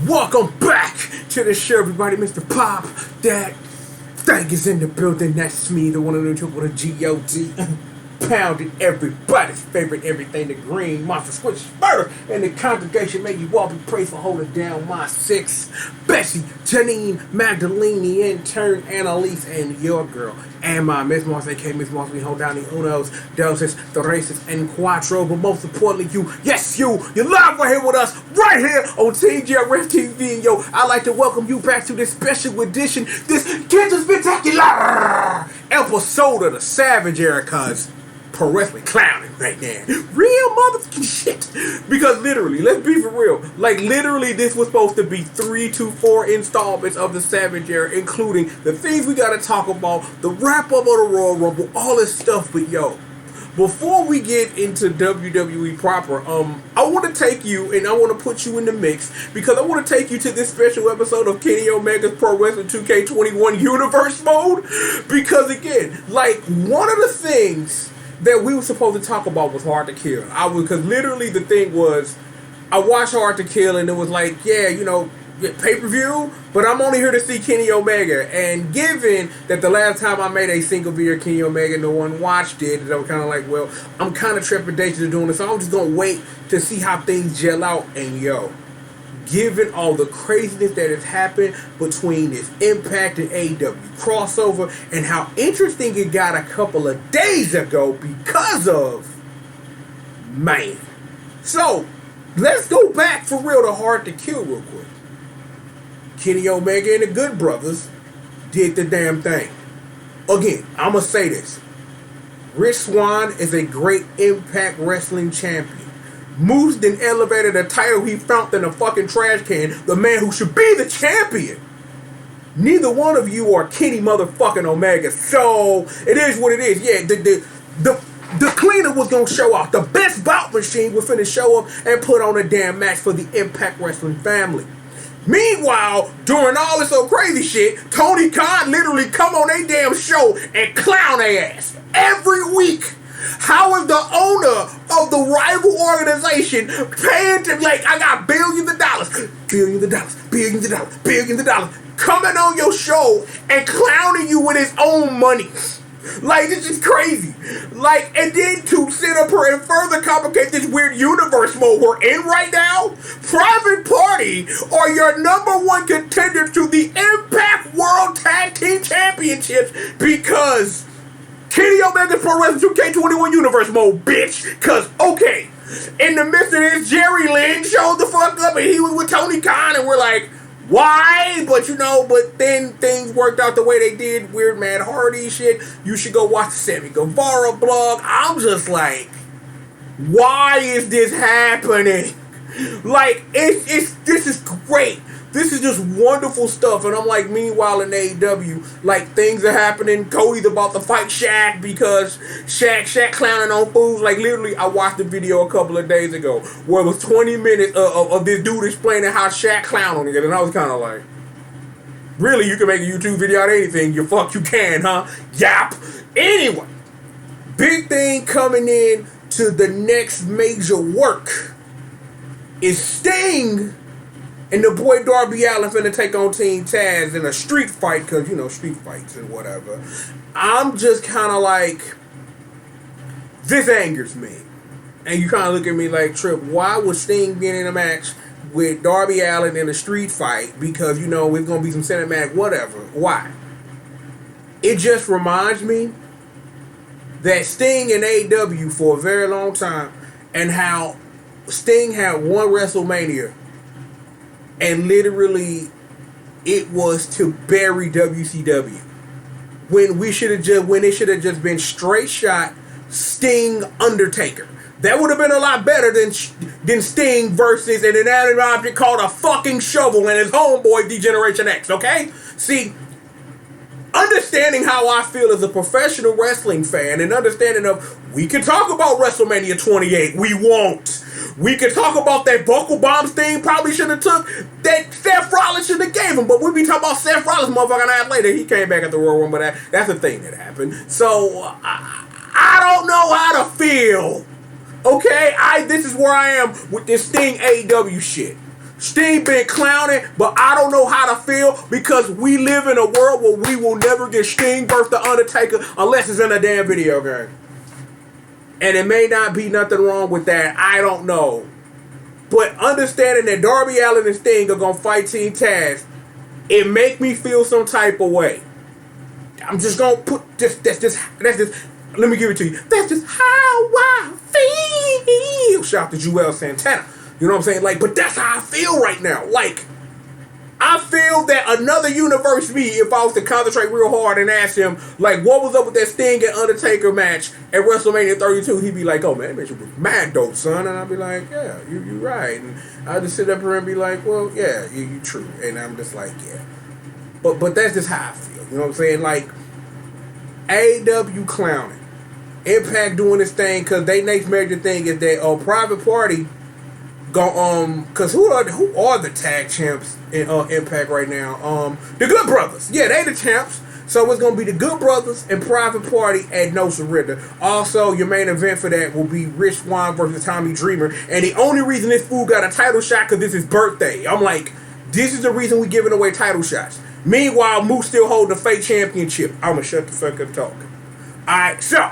Welcome back to the show, everybody. Mr. Pop, that thing is in the building. That's me, the one and the triple, the G.O.D. Pounded everybody's favorite everything, the green monster, squish, murder, and the congregation. May you all be praised for holding down my six. Bessie, Janine, Magdalene, the intern, Annalise, and your girl, and my Miss Moss, aka Miss Moss. We hold down the unos, doses, the races, and cuatro, but most importantly, you, yes, you're live right here with us, right here on TGRF TV. And yo, I'd like to welcome you back to this special edition, this Kids Spectacular episode of the Savage Era, cuz pro wrestling clowning right now. Real motherfucking shit. Because literally, let's be for real. Like literally, this was supposed to be 3 to 4 installments of the Savage Era, including the things we gotta talk about, the wrap up of the Royal Rumble, all this stuff. But yo, before we get into WWE proper, I want to take you and I want to put you in the mix because I want to take you to this special episode of Kenny Omega's Pro Wrestling 2K21 Universe Mode. Because again, like one of the things that we were supposed to talk about was Hard to Kill. Because literally the thing was, I watched Hard to Kill and it was like, yeah, you know, pay-per-view, but I'm only here to see Kenny Omega. And given that the last time I made a single video of Kenny Omega, no one watched it, and I was kind of like, well, I'm kind of trepidatious of doing this, so I'm just going to wait to see how things gel out. And yo, given all the craziness that has happened between this Impact and AEW crossover and how interesting it got a couple of days ago because of, man. So, let's go back for real to Hard to Kill real quick. Kenny Omega and the Good Brothers did the damn thing. Again, I'm going to say this. Rich Swann is a great Impact Wrestling champion. Moose then elevated a title he found in a fucking trash can, the man who should be the champion. Neither one of you are Kenny motherfucking Omega, so it is what it is. Yeah, the cleaner was gonna show off. The best bout machine was finna show up and put on a damn match for the Impact Wrestling family. Meanwhile, during all this old crazy shit, Tony Khan literally come on a damn show and clown their ass every week. How is the owner of the rival organization paying to, like, I got billions of dollars, coming on your show and clowning you with his own money? Like, this is crazy. Like, and then to sit up here and further complicate this weird universe mode we're in right now, Private Party are your number one contenders to the Impact World Tag Team Championships because Kenny Omega's Pro Wrestling 2K21 Universe Mode, bitch. Cause, okay, in the midst of this, Jerry Lynn showed the fuck up and he was with Tony Khan and we're like, why? But you know, but then things worked out the way they did. Weird Matt Hardy shit. You should go watch the Sammy Guevara blog. I'm just like, why is this happening? Like, this is great. This is just wonderful stuff. And I'm like, meanwhile in AEW, like things are happening. Cody's about to fight Shaq because Shaq clowning on fools. Like literally, I watched the video a couple of days ago where it was 20 minutes of this dude explaining how Shaq clowned on it. And I was kind of like, really, you can make a YouTube video out of anything. You can, huh? Yap. Anyway, big thing coming in to the next major work is Sting and the boy Darby Allin finna take on Team Taz in a street fight, because, you know, street fights and whatever. I'm just kind of like, this angers me. And you kind of look at me like, Trip, why was Sting getting in a match with Darby Allin in a street fight? Because, you know, it's going to be some cinematic whatever. Why? It just reminds me that Sting in AEW for a very long time and how Sting had one WrestleMania and literally it was to bury WCW when it should have just been straight shot Sting Undertaker. That would have been a lot better than Sting versus an inanimate object called a fucking shovel and his homeboy D-Generation X, okay? See, understanding how I feel as a professional wrestling fan and understanding of, we can talk about WrestleMania 28, we won't. We can talk about that Buckle Bomb Sting probably should have took, that Seth Rollins should have gave him, but we be talking about Seth Rollins motherfucking ass later. He came back at the Royal Rumble, but that's the thing that happened. So, I don't know how to feel. Okay? This is where I am with this Sting AEW shit. Sting been clowning, but I don't know how to feel because we live in a world where we will never get Sting versus The Undertaker unless it's in a damn video game. And it may not be nothing wrong with that. I don't know. But understanding that Darby Allin and Sting are going to fight Team Taz, it make me feel some type of way. I'm just going to put that's just, let me give it to you. That's just how I feel. Shout out to Joel Santana. You know what I'm saying? Like, but that's how I feel right now. Like, I feel that another universe me, if I was to concentrate real hard and ask him, like, what was up with that Sting and Undertaker match at WrestleMania 32, he'd be like, oh, man, that match was mad dope, son. And I'd be like, yeah, you're right. And I'd just sit up here and be like, well, yeah, you true. And I'm just like, yeah. But that's just how I feel. You know what I'm saying? Like, AEW clowning. Impact doing this thing, because they next major thing is that Private Party go because who are the tag champs in Impact right now? The Good Brothers. Yeah, they the champs. So it's gonna be the Good Brothers and Private Party at No Surrender. Also, your main event for that will be Rich Swann versus Tommy Dreamer. And the only reason this fool got a title shot because this is his birthday. I'm like, this is the reason we giving away title shots. Meanwhile, Moose still holding the fake championship. I'ma shut the fuck up talking. Alright, so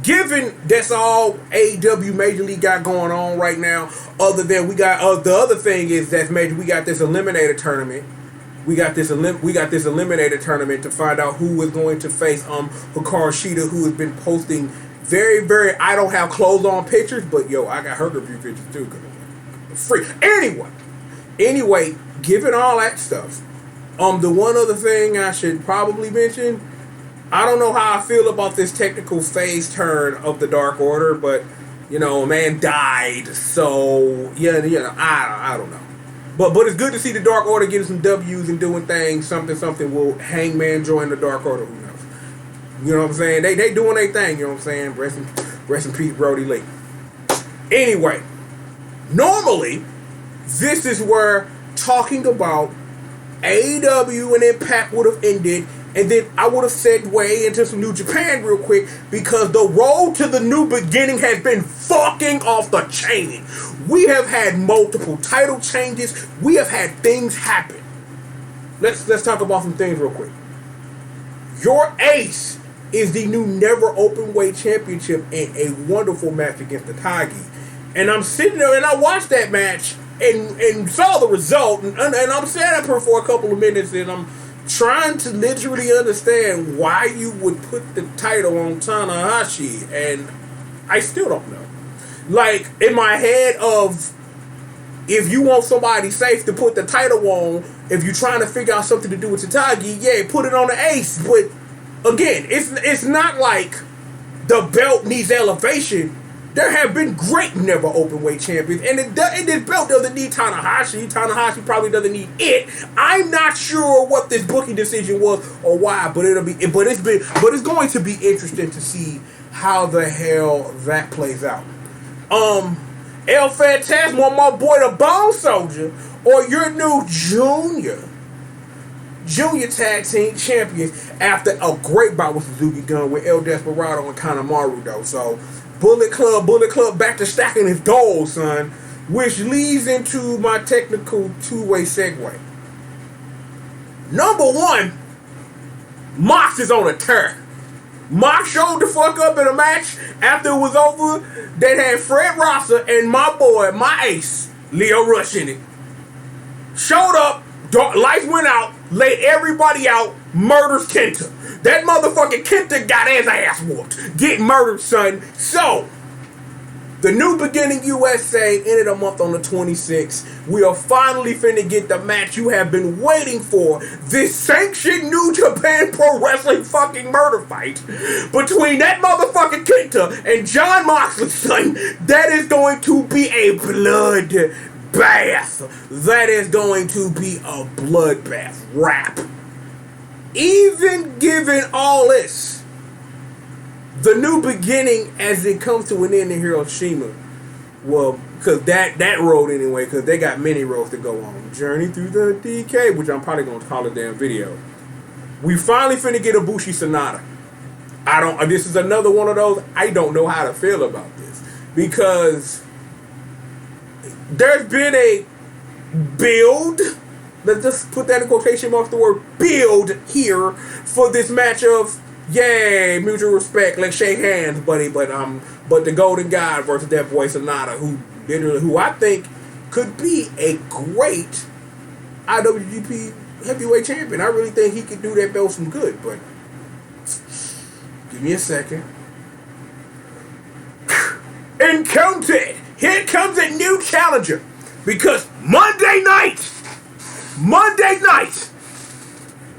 given that's all AEW Major League got going on right now, other than we got the other thing is that's major. We got this eliminator tournament. We got this eliminator tournament to find out who is going to face Hikaru Shida, who has been posting very, very I don't have clothes on pictures, but yo, I got her review pictures too because I'm free. Anyway, given all that stuff, the one other thing I should probably mention. I don't know how I feel about this technical phase turn of the Dark Order, but, you know, a man died, so, yeah, I don't know. But it's good to see the Dark Order getting some W's and doing things. Something will Hangman join the Dark Order, who knows? You know what I'm saying? They doing their thing, you know what I'm saying? Rest in peace, Brody Lee. Anyway, normally, this is where talking about AEW and Impact would have ended. And then I would have segued into some New Japan real quick because the road to the new beginning has been fucking off the chain. We have had multiple title changes. We have had things happen. Let's talk about some things real quick. Your ace is the new never open weight championship in a wonderful match against the Tagi. And I'm sitting there and I watched that match and saw the result and I'm sitting up here for a couple of minutes and I'm trying to literally understand why you would put the title on Tanahashi, and I still don't know. Like, in my head of, if you want somebody safe to put the title on, if you're trying to figure out something to do with Tatagi, yeah, put it on the ace. But, again, it's not like the belt needs elevation. There have been great never open weight champions, and this belt doesn't need Tanahashi. Tanahashi probably doesn't need it. I'm not sure what this booking decision was or why, but it's going to be interesting to see how the hell that plays out. El Phantasmo, my boy the Bone Soldier, or your new junior tag team champions after a great bout with Suzuki Gun with El Desperado and Kanemaru though. So Bullet Club back to stacking his gold, son. Which leads into my technical two-way segue. Number one, Mox is on a tear. Mox showed the fuck up in a match after it was over that had Fred Rosser and my boy, my ace, Leo Rush in it. Showed up, lights went out, laid everybody out, murders Kenta. That motherfucking Kenta got his ass whooped. Get murdered, son. So, the New Beginning USA ended a month on the 26th. We are finally finna get the match you have been waiting for. This sanctioned New Japan Pro Wrestling fucking murder fight between that motherfucking Kenta and Jon Moxley, son. That is going to be a bloodbath. That is going to be a bloodbath rap. Even given all this, the New Beginning as it comes to an end in Hiroshima, well, because that road anyway, because they got many roads to go on. Journey through the DK, which I'm probably going to call a damn video. We finally finna get a Bushi Sonata. This is another one of those, I don't know how to feel about this. Because there's been build. Let's just put that in quotation marks, the word build here for this match of yay, mutual respect, let's shake hands, buddy. But the Golden God versus that boy Sonata, who I think could be a great IWGP heavyweight champion. I really think he could do that belt some good, but give me a second. Encountered! Here comes a new challenger. Because Monday night,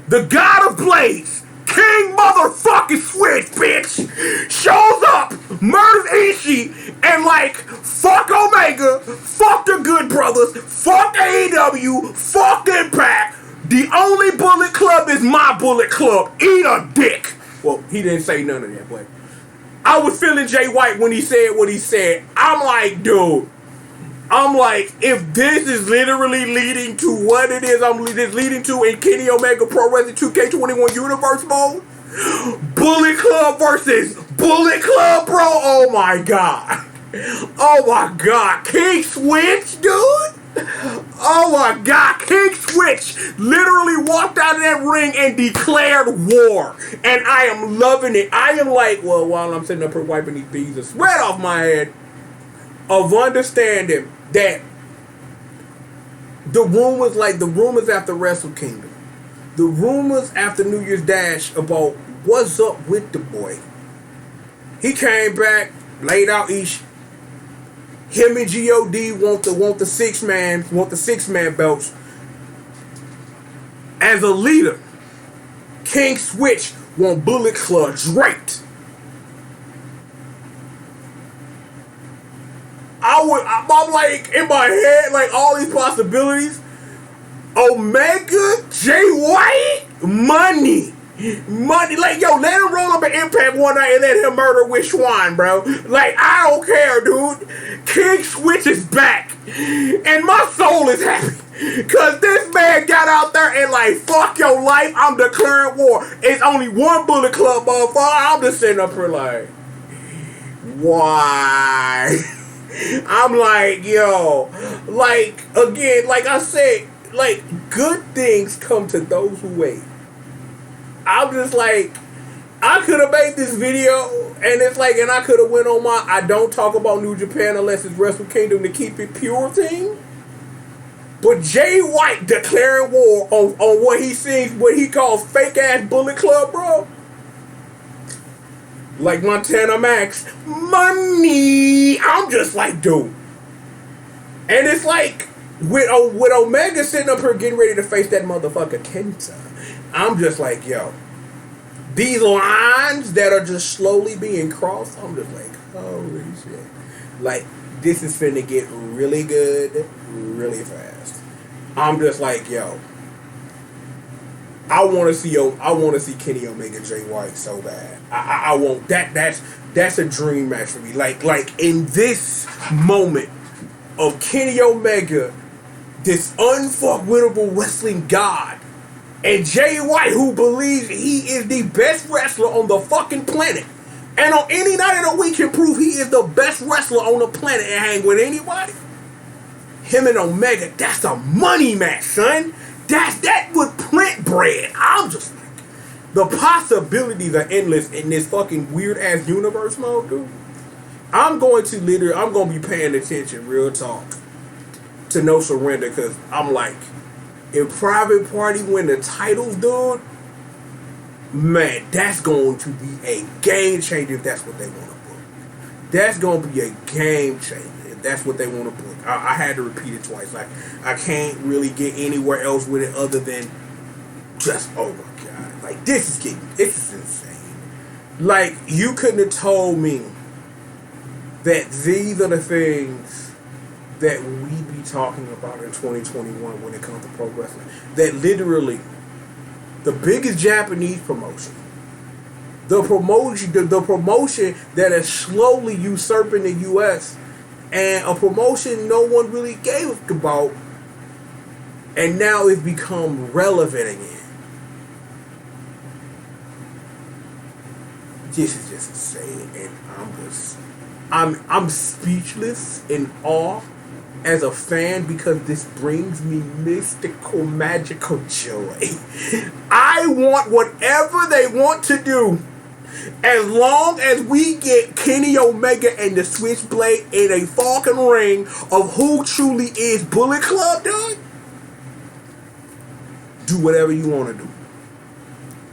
the God of Blades, King motherfucking Switch, bitch, shows up, murders Ishii, and like, fuck Omega, fuck the Good Brothers, fuck AEW, fuck Impact. The only Bullet Club is my Bullet Club. Eat a dick. Well, he didn't say none of that, but I was feeling Jay White when he said what he said. I'm like, dude. If this is literally leading to what it is, it's leading to in Kenny Omega Pro Wrestling 2K21 Universe mode, Bullet Club versus Bullet Club, bro. Oh my god. Oh my god. King Switch, dude. Oh my god. King Switch literally walked out of that ring and declared war. And I am loving it. I am like, well, while I'm sitting up here wiping these beads of sweat off my head, of understanding that the rumors after Wrestle Kingdom, the rumors after New Year's Dash about what's up with the boy. He came back, laid out Ishii. Him and G.O.D. want the six man belts. As a leader, King Switch want Bullet Club draped. I'm like, in my head, like, all these possibilities. Omega, Jay White, money. Like, yo, let him roll up an Impact one night and let him murder with Schwan, bro. Like, I don't care, dude. King Switch is back. And my soul is happy. Because this man got out there and, like, fuck your life, I'm declaring war. It's only one Bullet Club, motherfucker. I'm just sitting up here like, why? I'm like, yo, like, again, like I said, like, good things come to those who wait. I'm just like, I could have made this video, and it's like, and I could have went on my, I don't talk about New Japan unless it's Wrestle Kingdom to keep it pure thing. But Jay White declaring war on what he sees, what he calls fake ass Bullet Club, bro. Like Montana Max, money. I'm just like, dude. And it's like, with Omega sitting up here getting ready to face that motherfucker Kenta, I'm just like, yo, these lines that are just slowly being crossed, I'm just like, holy shit. Like, this is finna get really good, really fast. I'm just like, yo, I want to see Kenny Omega Jay White so bad. I want that. That's a dream match for me. Like in this moment of Kenny Omega, this unfuckwittable wrestling god, and Jay White, who believes he is the best wrestler on the fucking planet, and on any night of the week can prove he is the best wrestler on the planet and hang with anybody. Him and Omega, that's a money match, son. That would print bread. I'm just like, the possibilities are endless in this fucking weird ass universe mode, dude. I'm going to be paying attention, real talk, to No Surrender, because I'm like, in Private Party win the titles, dude, man, that's going to be a game changer if that's what they want to book. That's going to be a game changer if that's what they want to book. I had to repeat it twice. Like, I can't really get anywhere else with it other than just, oh my god. Like, this is insane. Like, you couldn't have told me that these are the things that we be talking about in 2021 when it comes to pro wrestling. That literally, the biggest Japanese promotion, the promotion that is slowly usurping the U.S., and a promotion no one really gave about, and now it's become relevant again. This is just insane, and I'm speechless in awe as a fan because this brings me mystical, magical joy. I want whatever they want to do. As long as we get Kenny Omega and the Switchblade in a fucking ring of who truly is Bullet Club, dog, do whatever you want to do.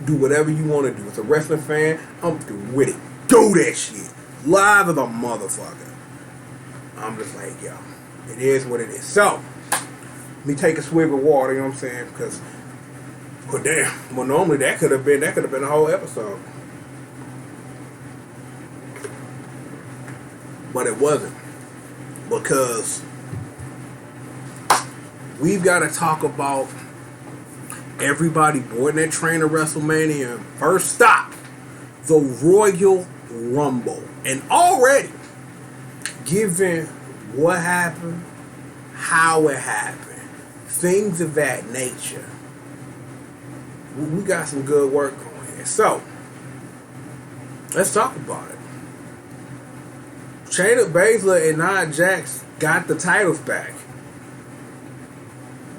Do whatever you want to do. As a wrestling fan, I'm through with it. Do that shit. Live as a motherfucker. I'm just like, yo, it is what it is. So, let me take a swig of water, you know what I'm saying? Because, well, damn. Well, normally that could have been a whole episode. But it wasn't. Because we've got to talk about everybody boarding that train to WrestleMania. First stop, the Royal Rumble. And already, given what happened, how it happened, things of that nature, we got some good work going here. So, let's talk about it. Shayna Baszler and Nia Jax got the titles back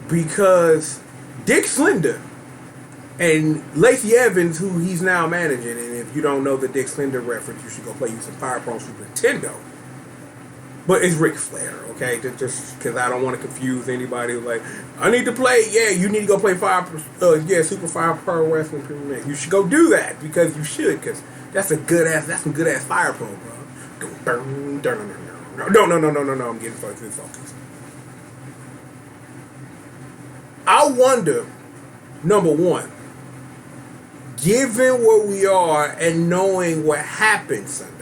because Dick Slender and Lacey Evans, who he's now managing, and if you don't know the Dick Slender reference, you should go play you some Fire Pro Super Nintendo. But it's Ric Flair, okay? Just because I don't want to confuse anybody who's like, I need to play. Yeah, you need to go play Super Fire Pro Wrestling Premier League. You should go do that because you should, because that's some good ass Fire Pro, bro. No, I'm getting focused. I wonder, number one, given where we are and knowing what happened Sunday,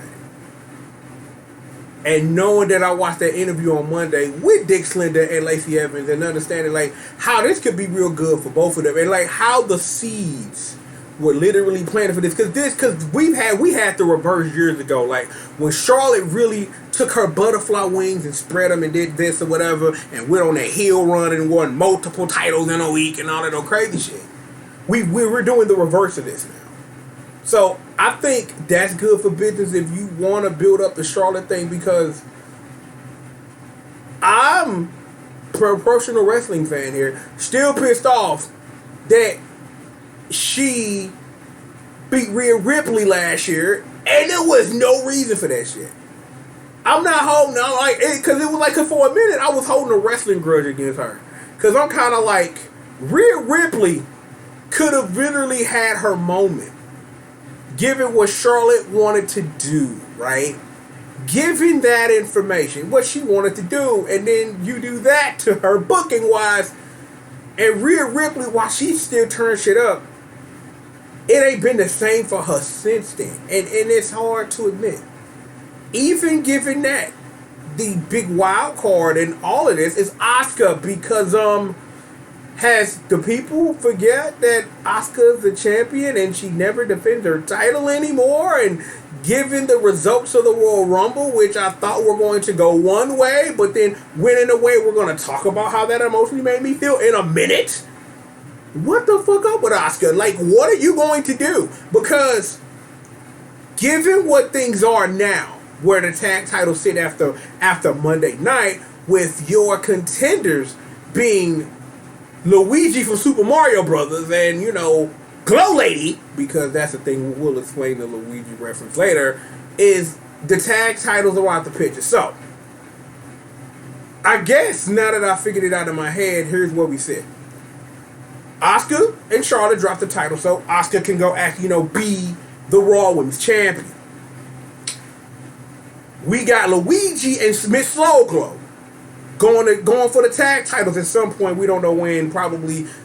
and knowing that I watched that interview on Monday with Dick Slender and Lacey Evans, and understanding like how this could be real good for both of them, and like how the seeds were literally planted for this, because we had the reverse years ago, like when Charlotte really took her butterfly wings and spread them and did this or whatever, and went on that heel run and won multiple titles in a week and all that old crazy shit. We're doing the reverse of this now. So I think that's good for business if you want to build up the Charlotte thing, because I'm a professional wrestling fan here, still pissed off that she beat Rhea Ripley last year, and there was no reason for that shit. I'm not holding on, like, because it was like, cause for a minute I was holding a wrestling grudge against her, because I'm kind of like, Rhea Ripley could have literally had her moment, given what Charlotte wanted to do, right? Given that information, what she wanted to do, and then you do that to her booking wise, and Rhea Ripley, while she still turns shit up, it ain't been the same for her since then. And it's hard to admit. Even given that, the big wild card in all of this is Asuka, because has the people forget that Asuka's the champion and she never defends her title anymore? And given the results of the Royal Rumble, which I thought were going to go one way, but then went in a way we're going to talk about how that emotionally made me feel in a minute. What the fuck up with Asuka? Like, what are you going to do? Because given what things are now, where the tag titles sit after Monday night, with your contenders being Luigi from Super Mario Brothers and, you know, Glow Lady, because that's the thing, we'll explain the Luigi reference later, is the tag titles are out the picture. So, I guess now that I figured it out in my head, here's what we said. Asuka and Charlotte dropped the title, so Asuka can go be the Raw Women's Champion. We got Luigi and Miss Slowglow going for the tag titles at some point. We don't know when.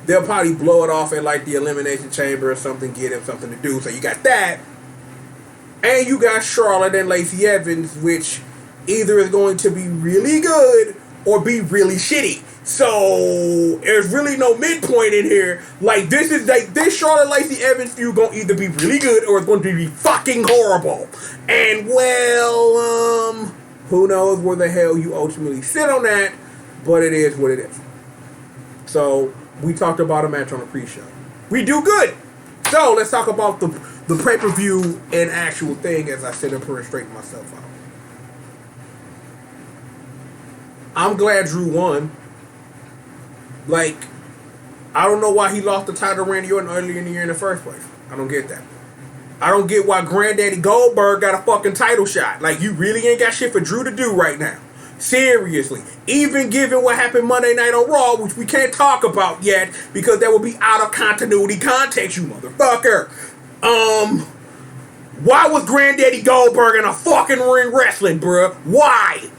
They'll probably blow it off at like the Elimination Chamber or something, get them something to do. So you got that. And you got Charlotte and Lacey Evans, which either is going to be really good or be really shitty. So there's really no midpoint in here. Like this Charlotte Lacey Evans feud gonna either be really good or it's going to be fucking horrible. And well, who knows where the hell you ultimately sit on that, but it is what it is. So we talked about a match on the pre-show. We do good. So let's talk about the pay-per-view and actual thing as I sit up here and straighten myself out. I'm glad Drew won. Like, I don't know why he lost the title to Randy Orton earlier in the year in the first place. I don't get that. I don't get why Granddaddy Goldberg got a fucking title shot. Like, you really ain't got shit for Drew to do right now. Seriously. Even given what happened Monday Night on Raw, which we can't talk about yet because that would be out of continuity context, you motherfucker. Why was Granddaddy Goldberg in a fucking ring wrestling, bruh? Why?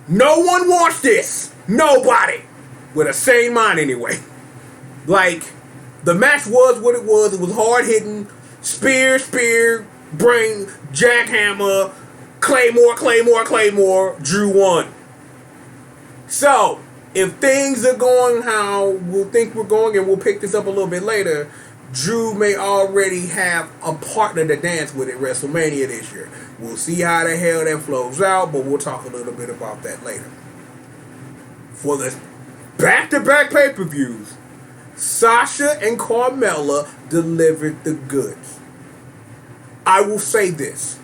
No one wants this. Nobody. With a sane mind anyway. Like, the match was what it was. It was hard hitting. Spear, brain, jackhammer, Claymore. Drew won. So, if things are going how we'll think we're going, and we'll pick this up a little bit later, Drew may already have a partner to dance with at WrestleMania this year. We'll see how the hell that flows out, but we'll talk a little bit about that later. For the back-to-back pay-per-views, Sasha and Carmella delivered the goods. I will say this.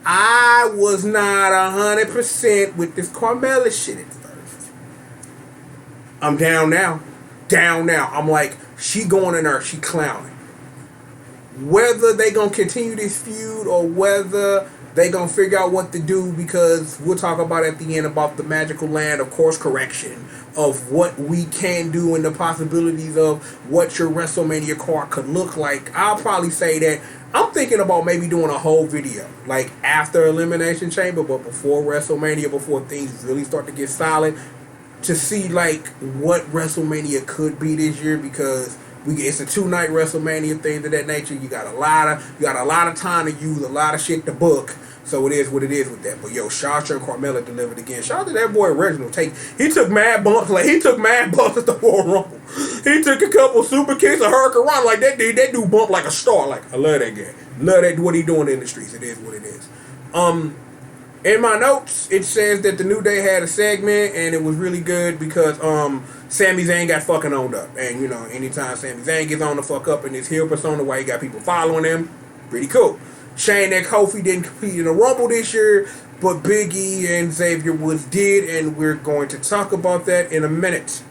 I was not 100% with this Carmella shit at first. I'm down now. I'm like, she going in there, she clowning. Whether they gonna continue this feud or whether they gonna figure out what to do, because we'll talk about at the end about the magical land of course correction, of what we can do and the possibilities of what your WrestleMania card could look like. I'll probably say that I'm thinking about maybe doing a whole video, like after Elimination Chamber, but before WrestleMania, before things really start to get solid, to see like what WrestleMania could be this year, because it's a 2-night WrestleMania, things of that nature. You got a lot of time to use, a lot of shit to book. So it is what it is with that. But yo, Sasha and Carmella delivered again. Shout out to that boy Reginald. He took mad bumps. Like, he took mad bumps at the Royal Rumble. He took a couple super kicks, a hurricane run. Like, that dude bumped like a star. Like, I love that guy. Love that, what he doing in the streets. It is what it is. In my notes, it says that the New Day had a segment, and it was really good because Sami Zayn got fucking owned up. And, you know, anytime Sami Zayn gets on the fuck up in his heel persona, why he got people following him, pretty cool. Shane and Kofi didn't compete in a Rumble this year, but Big E and Xavier Woods did, and we're going to talk about that in a minute.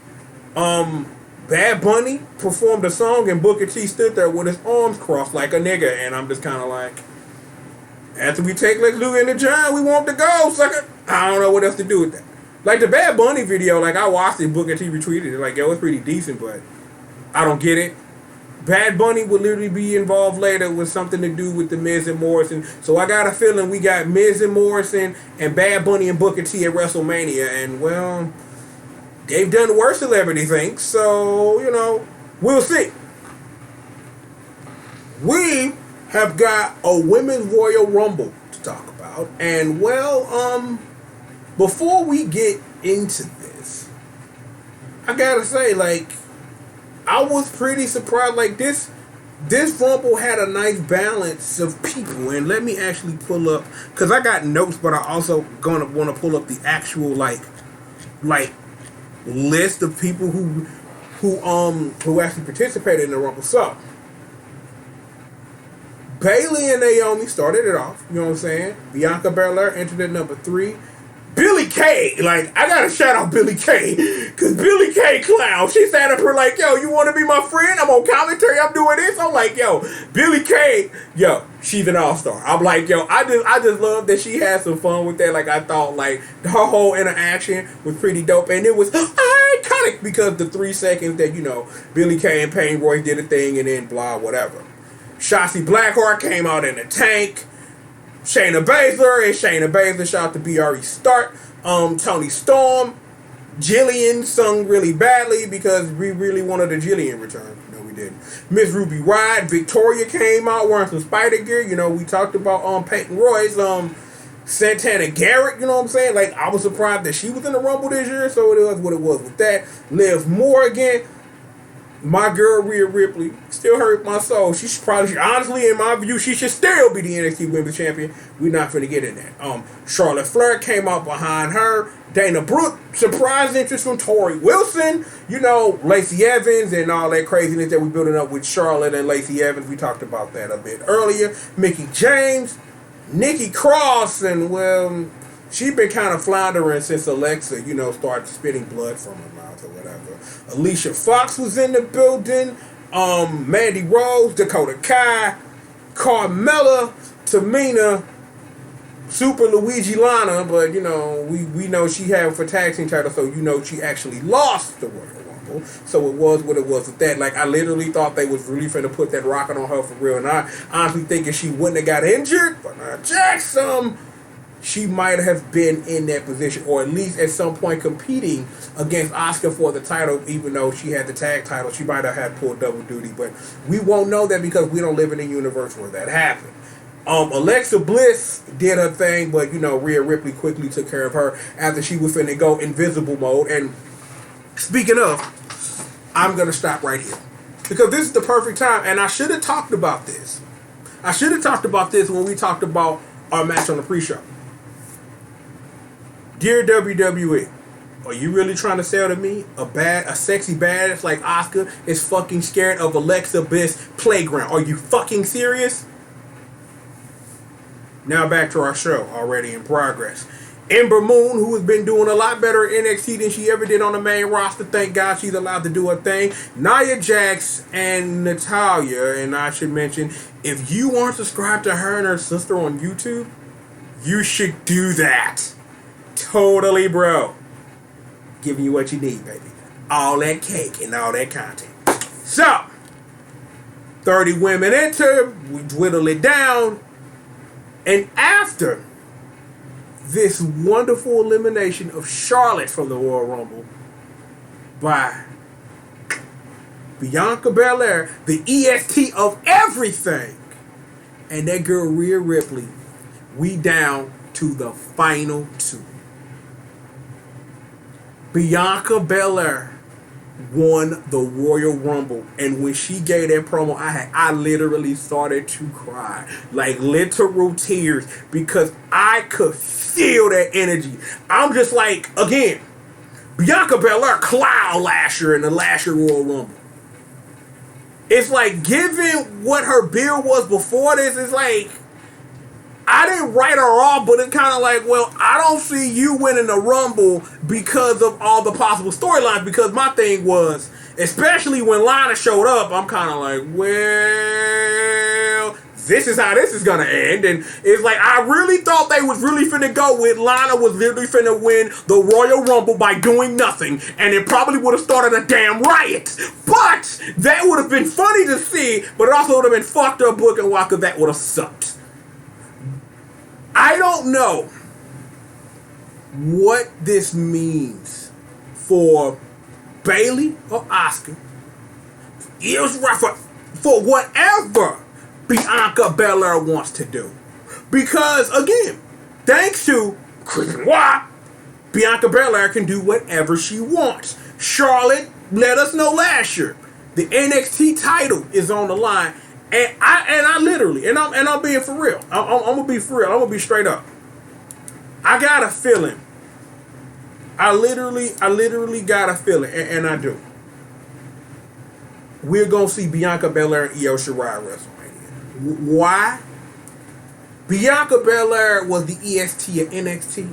Bad Bunny performed a song, and Booker T stood there with his arms crossed like a nigga, and I'm just kind of like, after we take Lex Luger and the Giant, we want to go, sucker. I don't know what else to do with that. Like, the Bad Bunny video, like, I watched it, Booker T retweeted it, like, yo, it's pretty decent, but I don't get it. Bad Bunny will literally be involved later with something to do with the Miz and Morrison. So I got a feeling we got Miz and Morrison and Bad Bunny and Booker T at WrestleMania. And, well, they've done worse celebrity things. So, you know, we'll see. We have got a Women's Royal Rumble to talk about. And, well, before we get into this, I gotta say, like, I was pretty surprised. Like, this Rumble had a nice balance of people. And let me actually pull up, because I got notes, but I also gonna want to pull up the actual like list of people who actually participated in the Rumble. So Bayley and Naomi started it off. You know what I'm saying? Bianca Belair entered at number 3. Billy Kay, like, I gotta shout out Billy Kay, because Billy Kay clown, she sat up here like, yo, you want to be my friend? I'm on commentary, I'm doing this. I'm like, yo, Billy Kay, yo, she's an all-star. I'm like, yo, I just love that she had some fun with that. Like, I thought, like, her whole interaction was pretty dope, and it was iconic because the 3 seconds that, you know, Billy Kay and Payne Royce did a thing, and then blah, whatever. Shotzi Blackheart came out in a tank. Shayna Baszler, shout out to B.R.E. Start. Tony Storm, Jillian sung really badly because we really wanted a Jillian return. No, we didn't. Miss Ruby Riott, Victoria came out wearing some spider gear. You know, we talked about Peyton Royce, Santana Garrett, you know what I'm saying? Like, I was surprised that she was in the Rumble this year, so it was what it was with that. Liv Morgan, my girl Rhea Ripley, still hurt my soul. She should probably, honestly, in my view, she should still be the NXT Women's Champion. We're not finna get in that. Charlotte Flair came out behind her. Dana Brooke, surprise interest from Tori Wilson. You know, Lacey Evans and all that craziness that we're building up with Charlotte and Lacey Evans. We talked about that a bit earlier. Mickie James, Nikki Cross, and, well, she been kind of floundering since Alexa, started spitting blood from her mouth or whatever. Alicia Fox was in the building. Mandy Rose, Dakota Kai, Carmella, Tamina, Super Luigi Lana, but we know she had for tag team title, so she actually lost the Royal Rumble. So it was what it was with that. Like, I literally thought they was really finna put that rocket on her for real, and I honestly thinking she wouldn't have got injured, but Jackson, she might have been in that position, or at least at some point competing against Asuka for the title, even though she had the tag title. She might have had pulled double duty, but we won't know that because we don't live in a universe where that happened. Alexa Bliss did her thing, but Rhea Ripley quickly took care of her after she was finna go invisible mode. And speaking of, I'm gonna stop right here because this is the perfect time, and I should have talked about this. I should have talked about this when we talked about our match on the pre-show. Dear WWE, are you really trying to sell to me a sexy badass like Asuka is fucking scared of Alexa Bliss playground? Are you fucking serious? Now back to our show, already in progress. Ember Moon, who has been doing a lot better in NXT than she ever did on the main roster. Thank God she's allowed to do her thing. Nia Jax and Natalya, and I should mention, if you aren't subscribed to her and her sister on YouTube, you should do that. Totally, bro. Giving you what you need, baby. All that cake and all that content. So, 30 women enter. We dwindle it down. And after this wonderful elimination of Charlotte from the Royal Rumble by Bianca Belair, the EST of everything, and that girl Rhea Ripley, we down to the final two. Bianca Belair won the Royal Rumble, and when she gave that promo, I literally started to cry, like literal tears, because I could feel that energy. I'm just like, again, Bianca Belair cloud Lasher in the Lasher Royal Rumble. It's like, given what her build was before this, it's like, I didn't write her off, but it's kind of like, well, I don't see you winning the Rumble because of all the possible storylines. Because my thing was, especially when Lana showed up, I'm kind of like, well, this is how this is going to end. And it's like, I really thought they was really finna go with Lana was literally finna win the Royal Rumble by doing nothing. And it probably would have started a damn riot. But that would have been funny to see, but it also would have been fucked up booking wise because that would have sucked. I don't know what this means for Bayley or Asuka. For whatever Bianca Belair wants to do. Because, again, thanks to Chris Benoit, Bianca Belair can do whatever she wants. Charlotte let us know last year. The NXT title is on the line. And I literally, and I'm being for real. I'm gonna be for real. I'm gonna be straight up. I got a feeling. I literally got a feeling, and I do. We're gonna see Bianca Belair and Io Shirai at WrestleMania. Why? Bianca Belair was the EST of NXT.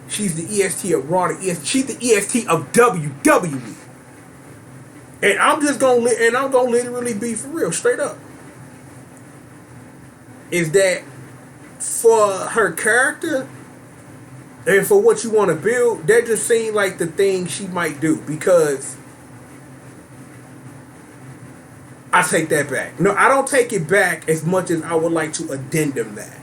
She's the EST of Raw. She's the EST of WWE. And I'm gonna literally be for real, straight up. Is that for her character and for what you want to build, that just seemed like the thing she might do. Because I take that back. No, I don't take it back as much as I would like to addendum that.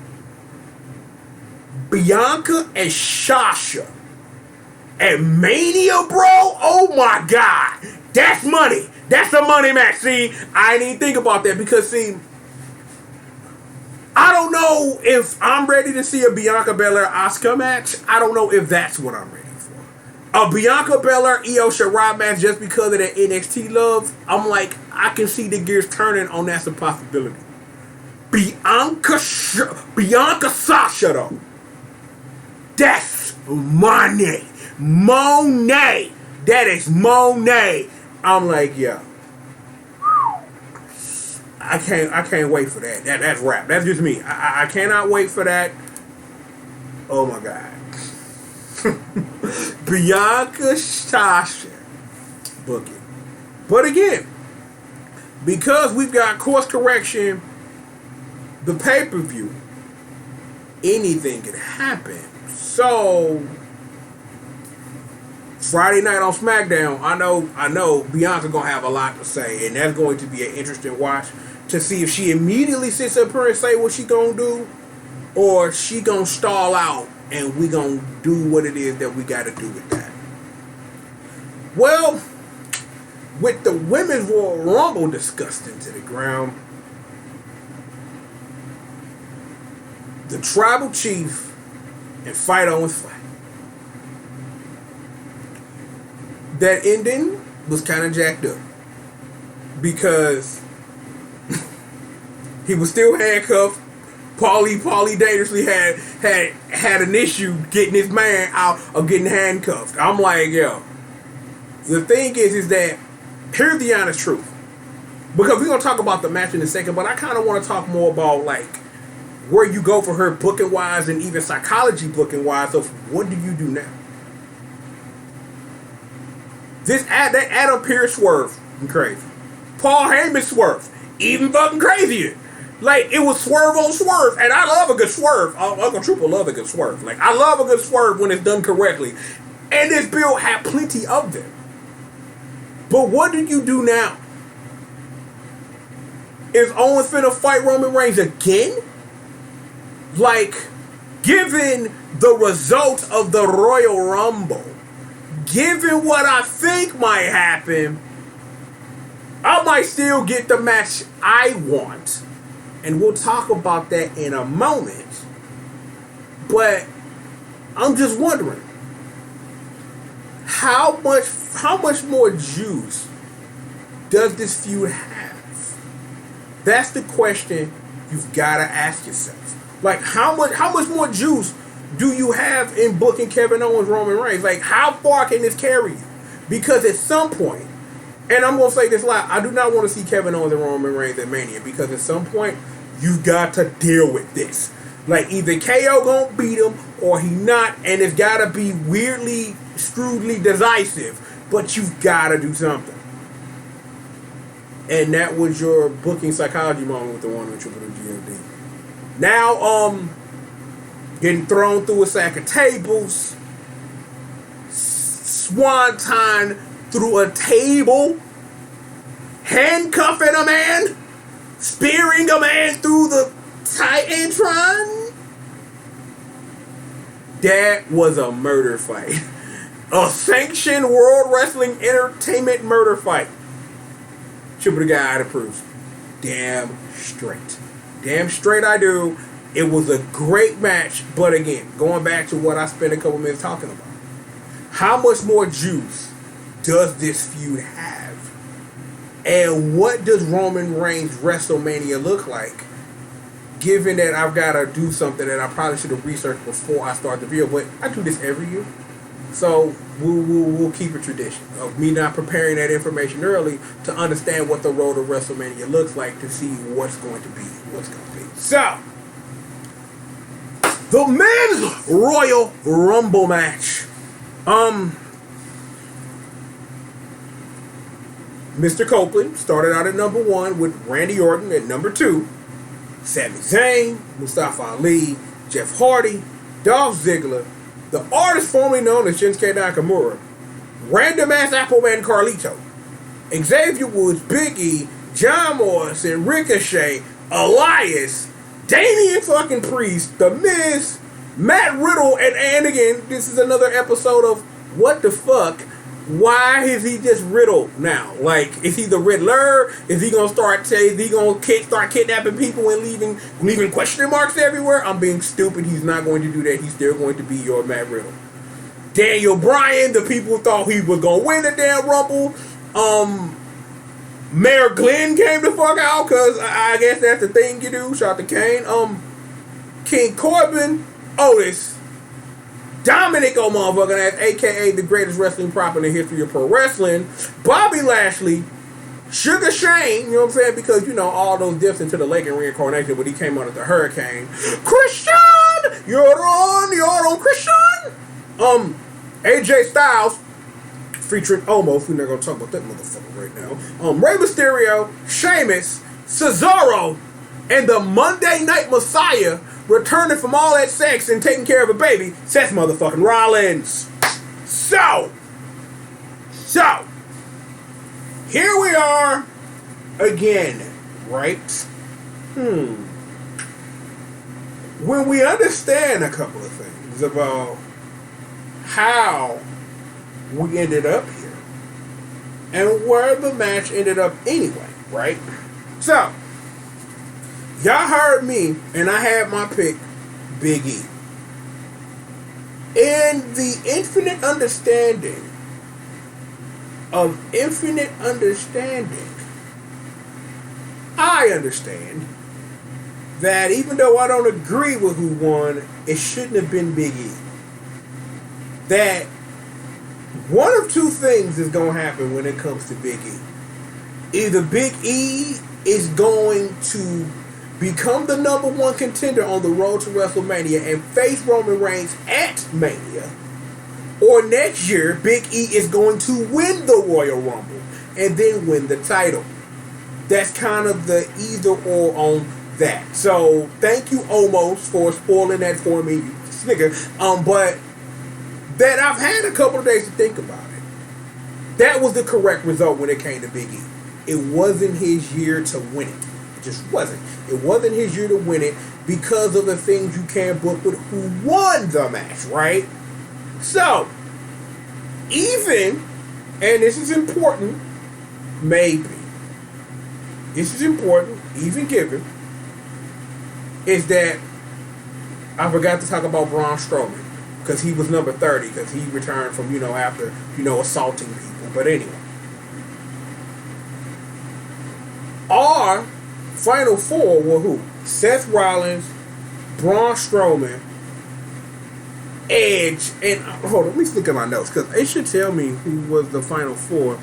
Bianca and Sasha at Mania, bro? Oh my God. That's money. That's a money match. See, I didn't even think about that because, see, I don't know if I'm ready to see a Bianca Belair Asuka match. I don't know if that's what I'm ready for. A Bianca Belair Io Shirai match just because of that NXT love. I'm like, I can see the gears turning on that's a possibility. Bianca Sasha though. That's money. Monet. That is Monet. I'm like, yeah. I can't wait for that. That's rap. That's just me. I cannot wait for that. Oh my God. Bianca Sasha booking. But again, because we've got course correction, the pay-per-view, anything could happen. So Friday night on SmackDown, I know Bianca gonna have a lot to say, and that's going to be an interesting watch to see if she immediately sits up here and say what she gonna do, or she gonna stall out and we gonna do what it is that we gotta do with that. Well, with the Women's Royal Rumble discussed into the ground, the Tribal Chief and Fight Owens fight. That ending was kind of jacked up because he was still handcuffed. Paulie dangerously had an issue getting his man out of getting handcuffed. I'm like, yo. The thing is that here's the honest truth. Because we're gonna talk about the match in a second, but I kind of want to talk more about like where you go for her booking wise and even psychology booking wise of what do you do now. That Adam Pearce swerve, crazy. Paul Heyman swerve, even fucking crazier. Like, it was swerve on swerve, and I love a good swerve. Uncle Triple love a good swerve. Like, I love a good swerve when it's done correctly. And this build had plenty of them. But what do you do now? Is Owens finna fight Roman Reigns again? Like, given the result of the Royal Rumble, given what I think might happen, I might still get the match I want. And we'll talk about that in a moment. But I'm just wondering, how much more juice does this feud have? That's the question you've got to ask yourself. Like, how much more juice do you have in booking Kevin Owens, Roman Reigns? Like, how far can this carry you? Because at some point, and I'm going to say this live, I do not want to see Kevin Owens and Roman Reigns at Mania, because at some point, you've got to deal with this. Like, either KO gonna beat him or he not, and it's got to be weirdly, shrewdly decisive, but you've got to do something. And that was your booking psychology moment with the one with Triple G.O.D. Now, getting thrown through a sack of tables, swanton through a table, handcuffing a man, spearing a man through the Titantron. That was a murder fight. A sanctioned World Wrestling Entertainment murder fight. Triple the guy approves. Damn straight. Damn straight I do. It was a great match, but again, going back to what I spent a couple minutes talking about. How much more juice does this feud have? And what does Roman Reigns' WrestleMania look like? Given that I've got to do something that I probably should have researched before I start the video, but I do this every year. So we'll keep a tradition of me not preparing that information early to understand what the road to WrestleMania looks like to see what's going to be. So, the Men's Royal Rumble match. Mr. Copeland started out at number 1 with Randy Orton at number 2. Sami Zayn, Mustafa Ali, Jeff Hardy, Dolph Ziggler, the artist formerly known as Shinsuke Nakamura, Random Ass Appleman Carlito, Xavier Woods, Big E, John Morrison, Ricochet, Elias, Damian fucking Priest, The Miz, Matt Riddle, and again, this is another episode of what the fuck? Why is he just Riddle now? Like, is he the Riddler? Is he gonna start kidnapping people and leaving question marks everywhere? I'm being stupid. He's not going to do that. He's still going to be your Matt Riddle. Daniel Bryan, the people thought he was gonna win the damn Rumble. Mayor Glenn came the fuck out because I guess that's the thing you do. Shout out to Kane. King Corbin, Otis, Dominic motherfucking ass, a.k.a. the greatest wrestling prop in the history of pro wrestling, Bobby Lashley, Sugar Shane, you know what I'm saying? Because, you know, all those dips into the lake and reincarnation, but he came out of the hurricane. Christian! You're on Christian! AJ Styles featuring Omos. We're not gonna talk about that motherfucker right now. Rey Mysterio, Sheamus, Cesaro, and the Monday Night Messiah returning from all that sex and taking care of a baby, Seth motherfucking Rollins. So, here we are again, right? When we understand a couple of things about how we ended up here and where the match ended up anyway, right? So, y'all heard me, and I had my pick, Big E. In the infinite understanding of infinite understanding, I understand that even though I don't agree with who won, it shouldn't have been Big E. That one of two things is going to happen when it comes to Big E. Either Big E is going to become the number one contender on the road to WrestleMania and face Roman Reigns at Mania, or next year Big E is going to win the Royal Rumble and then win the title. That's kind of the either or on that. So thank you, Omos, for spoiling that for me, you snigger. But that I've had a couple of days to think about it. That was the correct result when it came to Big E. It wasn't his year to win it. It just wasn't. It wasn't his year to win it because of the things you can't book with who won the match, right? So, even, and this is important, maybe, this is important, even given, is that I forgot to talk about Braun Strowman because he was number 30 because he returned from, after, assaulting people. But anyway. Our final four were who? Seth Rollins, Braun Strowman, Edge, and hold on, let me look at my notes because it should tell me who was the final four.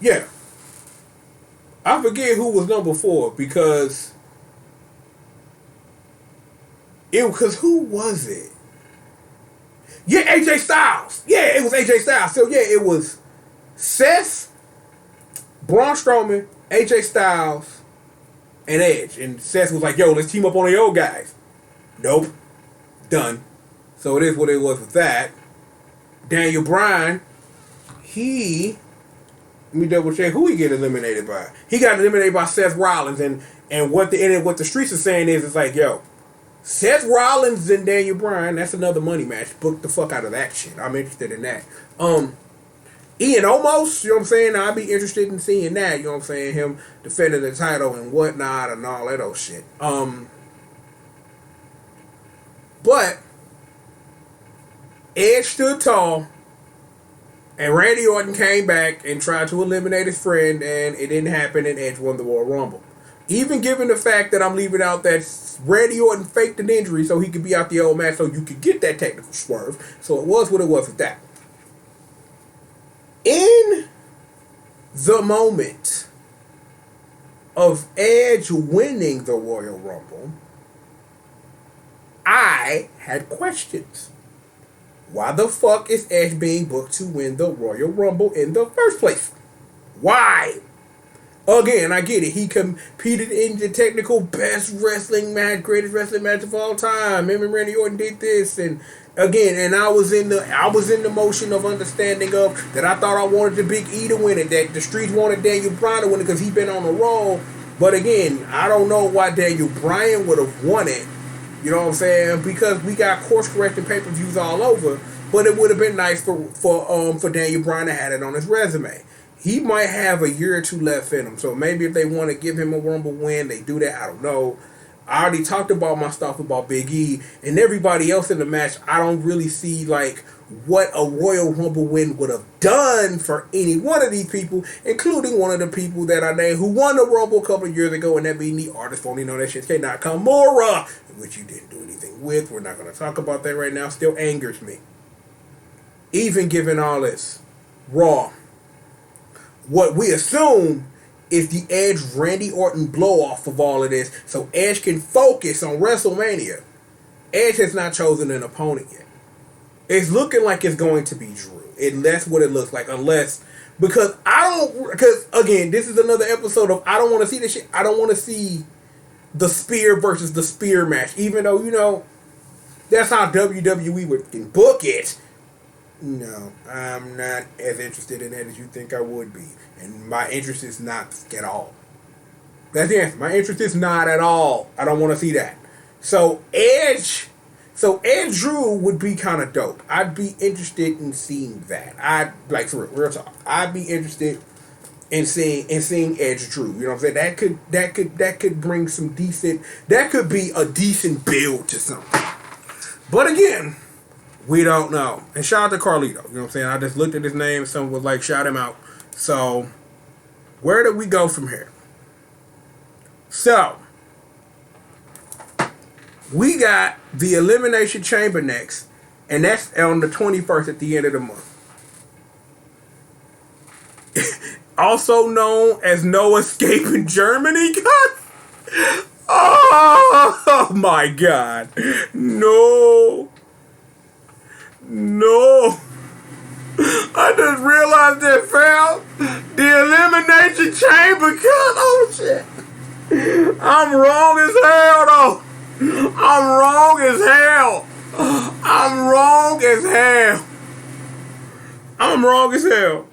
Yeah, I forget who was number 4 because who was it? Yeah, AJ Styles. Yeah, it was AJ Styles. So yeah, it was Seth, Braun Strowman, AJ Styles, and Edge. And Seth was like, yo, let's team up on the old guys. Nope. Done. So it is what it was with that. Daniel Bryan, let me double check who he get eliminated by. He got eliminated by Seth Rollins, and what the streets are saying is it's like, yo, Seth Rollins and Daniel Bryan, that's another money match. Book the fuck out of that shit. I'm interested in that. Ian Omos, you know what I'm saying? I'd be interested in seeing that, you know what I'm saying? Him defending the title and whatnot and all that old shit. But Edge stood tall, and Randy Orton came back and tried to eliminate his friend, and it didn't happen, and Edge won the Royal Rumble. Even given the fact that I'm leaving out that Randy Orton faked an injury so he could be out the old match so you could get that technical swerve. So it was what it was with that. In the moment of Edge winning the Royal Rumble, I had questions. Why the fuck is Edge being booked to win the Royal Rumble in the first place? Why? Again, I get it. He competed in the technical best wrestling match, greatest wrestling match of all time. Him and Randy Orton did this, and again, and I was in the motion of understanding of that. I thought I wanted the Big E to win it. That the streets wanted Daniel Bryan to win it because he's been on the roll. But again, I don't know why Daniel Bryan would have won it. You know what I'm saying? Because we got course correcting pay-per-views all over. But it would have been nice for Daniel Bryan to have it on his resume. He might have a year or two left in him. So maybe if they want to give him a Rumble win, they do that. I don't know. I already talked about my stuff about Big E and everybody else in the match. I don't really see like what a Royal Rumble win would have done for any one of these people, including one of the people that I named who won the Rumble a couple of years ago, and that being the artist formerly known as Shinsuke Nakamura, which you didn't do anything with. We're not going to talk about that right now. Still angers me. Even given all this, Raw, what we assume is the Edge Randy Orton blow off of all of this, so Edge can focus on WrestleMania. Edge has not chosen an opponent yet. It's looking like it's going to be Drew. That's what it looks like, because again, this is another episode of I don't want to see this shit. I don't want to see the spear versus the spear match, even though that's how WWE would book it. No, I'm not as interested in that as you think I would be. And my interest is not at all. That's the answer. My interest is not at all. I don't want to see that. So Edge Drew would be kind of dope. I'd be interested in seeing that. For real talk. I'd be interested in seeing Edge Drew. You know what I'm saying? That could bring some decent. That could be a decent build to something. But again, we don't know. And shout out to Carlito. You know what I'm saying? I just looked at his name and someone was like, shout him out. So, where do we go from here? So, we got the Elimination Chamber next. And that's on the 21st at the end of the month. Also known as No Escape in Germany. Oh my God. No. I just realized that, fam. The Elimination Chamber cut. Oh shit. I'm wrong as hell though. I'm wrong as hell.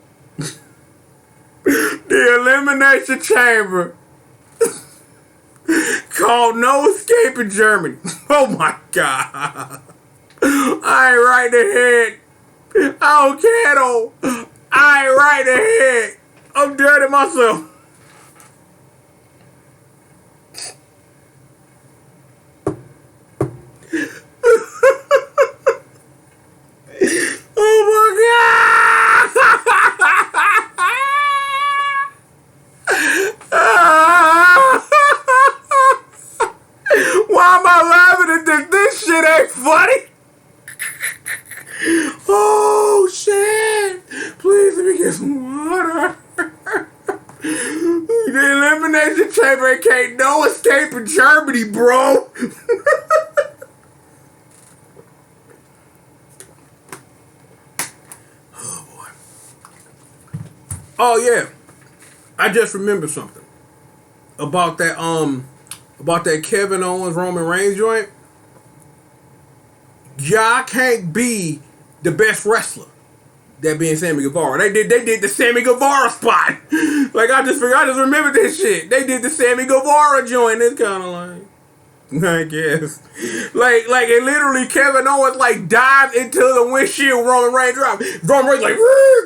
The Elimination Chamber called No Escape in Germany. Oh my God. I ain't right ahead. I don't care though. I ain't right ahead. I'm dirty myself. Oh my God. Why am I laughing at this? This shit ain't funny. Oh shit! Please let me get some water. The Elimination Chamber can't No Escape in Germany, bro. Oh boy. Oh yeah, I just remembered something about that Kevin Owens Roman Reigns joint. Y'all can't be the best wrestler. That being Sammy Guevara. They did the Sammy Guevara spot. Like I just remembered this shit. They did the Sammy Guevara joint. It's kind of like, I guess, like it literally Kevin Owens like dived into the windshield. Roman Reigns dropped. Roman Reigns like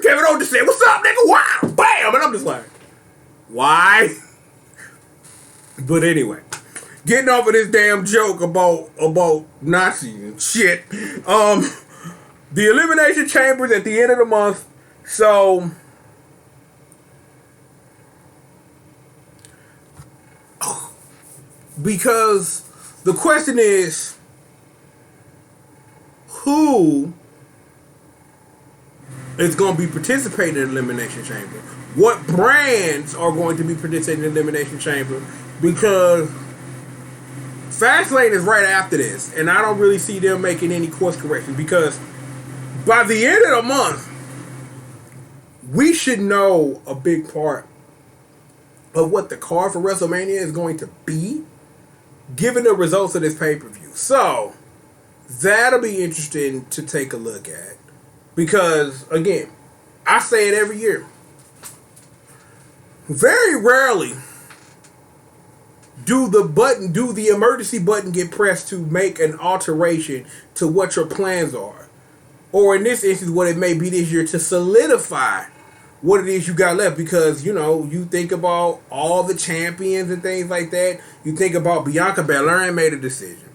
Kevin Owens just said, "What's up, nigga?" Wow, bam, and I'm just like, why? But anyway. Getting off of this damn joke about Nazis and shit. The Elimination Chamber's at the end of the month. So because the question is who is going to be participating in the Elimination Chamber? What brands are going to be participating in the Elimination Chamber? Because Fastlane is right after this, and I don't really see them making any course corrections because by the end of the month, we should know a big part of what the card for WrestleMania is going to be, given the results of this pay-per-view. So, that'll be interesting to take a look at. Because, again, I say it every year. Very rarely do the emergency button get pressed to make an alteration to what your plans are. Or in this instance, what it may be this year, to solidify what it is you got left. Because, you think about all the champions and things like that. You think about Bianca Belair made a decision.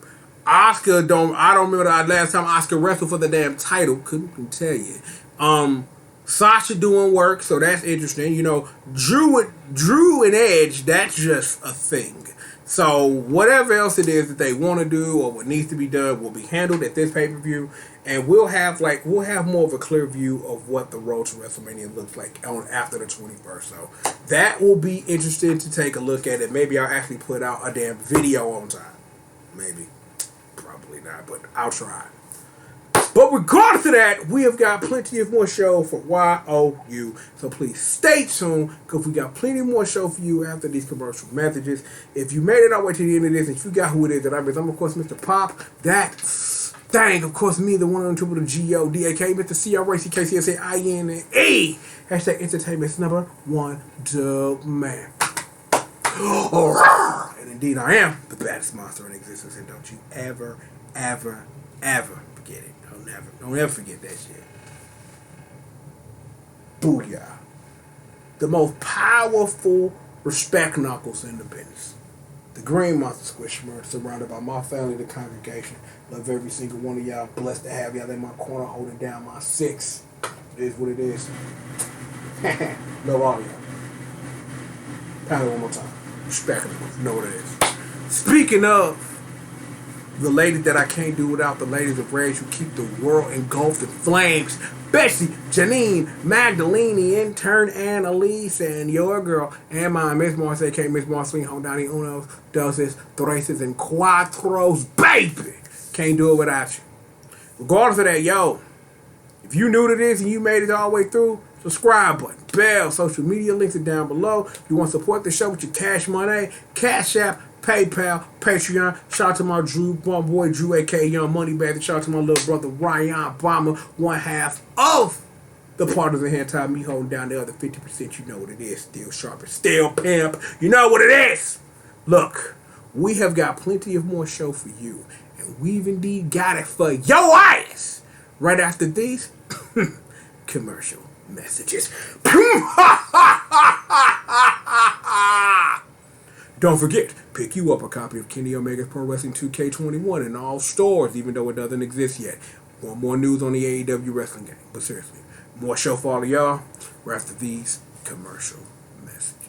I don't remember the last time Asuka wrestled for the damn title. Couldn't tell you. Sasha doing work, so that's interesting. Drew and Edge, that's just a thing. So whatever else it is that they want to do or what needs to be done will be handled at this pay-per-view. and we'll have more of a clear view of what the road to WrestleMania looks like on after the 21st. So that will be interesting to take a look at it. Maybe I'll actually put out a damn video on time. Maybe, probably not, but I'll try. But regardless of that, we have got plenty of more show for YOU. So please stay tuned, because we got plenty more show for you after these commercial messages. If you made it all the way to the end of this, and if you got who it is that I'm of course Mr. Pop. That thing, of course, me, the one on triple the G.O.D, aka Mr. CRACKCSAINA. Hashtag entertainment's number one dope man. And indeed, I am the baddest monster in existence, and don't you ever, ever, ever forget it. Don't ever forget that shit. Booyah. The most powerful respect knuckles in the business. The Green Monster Squishmallow, surrounded by my family, the congregation. Love every single one of y'all. Blessed to have y'all in my corner holding down my six. It is what it is. Love all y'all. Pound it one more time. Respect knuckles. You know what it is. Speaking of the ladies that I can't do without, the ladies of rage who keep the world engulfed in flames. Betsy, Janine, Magdalene, intern, Annalise, and your girl, and my Miss Mars, aka Miss Mars, swing home down the unos, doses, tres, and cuatros, baby. Can't do it without you. Regardless of that, yo, if you new to this and you made it all the way through, subscribe button, bell, social media links are down below. If you want to support the show with your cash money, Cash App, PayPal, Patreon. Shout out to my boy Drew, aka Young Money Bag. Shout out to my little brother Ryan Obama, one half of the partners in hand time, me holding down the other 50%. You know what it is. Still sharp, still pimp. You know what it is. Look, we have got plenty of more show for you, and we've indeed got it for your ass. Right after these commercial messages. Don't forget, pick you up a copy of Kenny Omega's Pro Wrestling 2K21 in all stores, even though it doesn't exist yet. Want more news on the AEW wrestling game. But seriously, more show for all of y'all right after these commercial messages.